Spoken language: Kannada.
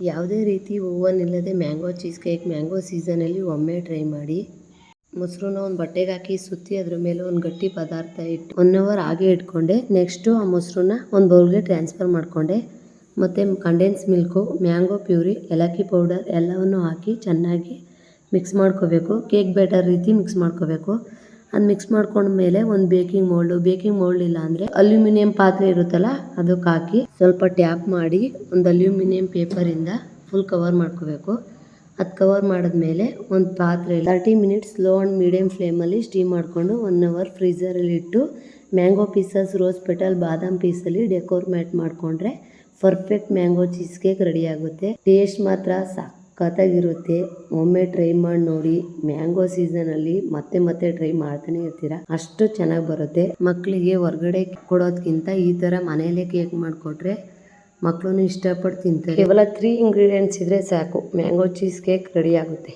ಯಾವುದೇ ರೀತಿ ಓವನ್ ಇಲ್ಲದೆ ಮ್ಯಾಂಗೋ ಚೀಸ್ ಕೇಕ್ ಮ್ಯಾಂಗೋ ಸೀಸನಲ್ಲಿ ಒಮ್ಮೆ ಟ್ರೈ ಮಾಡಿ. ಮೊಸರನ್ನ ಒಂದು ಬಟ್ಟೆಗೆ ಹಾಕಿ ಸುತ್ತಿ ಅದ್ರ ಮೇಲೆ ಒಂದು ಗಟ್ಟಿ ಪದಾರ್ಥ ಇಟ್ಟು 1 ಅವರ್ ಹಾಗೆ ಇಟ್ಕೊಂಡೆ. ನೆಕ್ಸ್ಟು ಆ ಮೊಸರನ್ನ ಒಂದು ಬೌಲ್ಗೆ ಟ್ರಾನ್ಸ್ಫರ್ ಮಾಡಿಕೊಂಡೆ. ಮತ್ತು ಕಂಡೆನ್ಸ್ ಮಿಲ್ಕು, ಮ್ಯಾಂಗೋ ಪ್ಯೂರಿ, ಏಲಕ್ಕಿ ಪೌಡರ್ ಎಲ್ಲವನ್ನು ಹಾಕಿ ಚೆನ್ನಾಗಿ ಮಿಕ್ಸ್ ಮಾಡ್ಕೋಬೇಕು. ಕೇಕ್ ಬ್ಯಾಟರ್ ರೀತಿ ಮಿಕ್ಸ್ ಮಾಡ್ಕೋಬೇಕು. ಅದು ಮಿಕ್ಸ್ ಮಾಡ್ಕೊಂಡ್ಮೇಲೆ ಒಂದು ಬೇಕಿಂಗ್ ಮೋಲ್ಡ್ ಇಲ್ಲ ಅಂದರೆ ಅಲ್ಯೂಮಿನಿಯಂ ಪಾತ್ರೆ ಇರುತ್ತಲ್ಲ ಅದಕ್ಕೆ ಹಾಕಿ ಸ್ವಲ್ಪ ಟ್ಯಾಪ್ ಮಾಡಿ ಒಂದು ಅಲ್ಯೂಮಿನಿಯಂ ಪೇಪರಿಂದ ಫುಲ್ ಕವರ್ ಮಾಡ್ಕೋಬೇಕು. ಅದು ಕವರ್ ಮಾಡಿದ್ಮೇಲೆ ಒಂದು ಪಾತ್ರೆ 30 ಮಿನಿಟ್ಸ್ ಸ್ಲೋ ಆ್ಯಂಡ್ ಮೀಡಿಯಮ್ ಫ್ಲೇಮಲ್ಲಿ ಸ್ಟೀಮ್ ಮಾಡಿಕೊಂಡು 1 ಅವರ್ ಫ್ರೀಝರಲ್ಲಿ ಇಟ್ಟು ಮ್ಯಾಂಗೋ ಪೀಸಸ್, ರೋಸ್ ಪೆಟಲ್, ಬಾದಾಮ್ ಪೀಸಲ್ಲಿ ಡೆಕೋರ್ಮೇಟ್ ಮಾಡಿಕೊಂಡ್ರೆ perfect mango cheese cake ready ಆಗುತ್ತೆ. ಟೇಸ್ಟ್ ಮಾತ್ರ ಸಖತ್ತಾಗಿರುತ್ತೆ. ಒಮ್ಮೆ ಟ್ರೈ ಮಾಡಿ ನೋಡಿ. ಮ್ಯಾಂಗೋ ಸೀಸನಲ್ಲಿ ಮತ್ತೆ ಟ್ರೈ ಮಾಡ್ತಾನೆ ಇರ್ತೀರಾ, ಅಷ್ಟು ಚೆನ್ನಾಗಿ ಬರುತ್ತೆ. ಮಕ್ಕಳಿಗೆ ಹೊರಗಡೆ ಕೊಡೋದಕ್ಕಿಂತ ಈ ಥರ ಮನೆಯಲ್ಲೇ ಕೇಕ್ ಮಾಡಿಕೊಟ್ರೆ ಮಕ್ಕಳು ಇಷ್ಟಪಟ್ಟು ತಿಂತಾರೆ. ಕೇವಲ 3 ಇಂಗ್ರೀಡಿಯೆಂಟ್ಸ್ ಇದ್ರೆ ಸಾಕು, ಮ್ಯಾಂಗೋ ಚೀಸ್ ಕೇಕ್ ರೆಡಿ ಆಗುತ್ತೆ.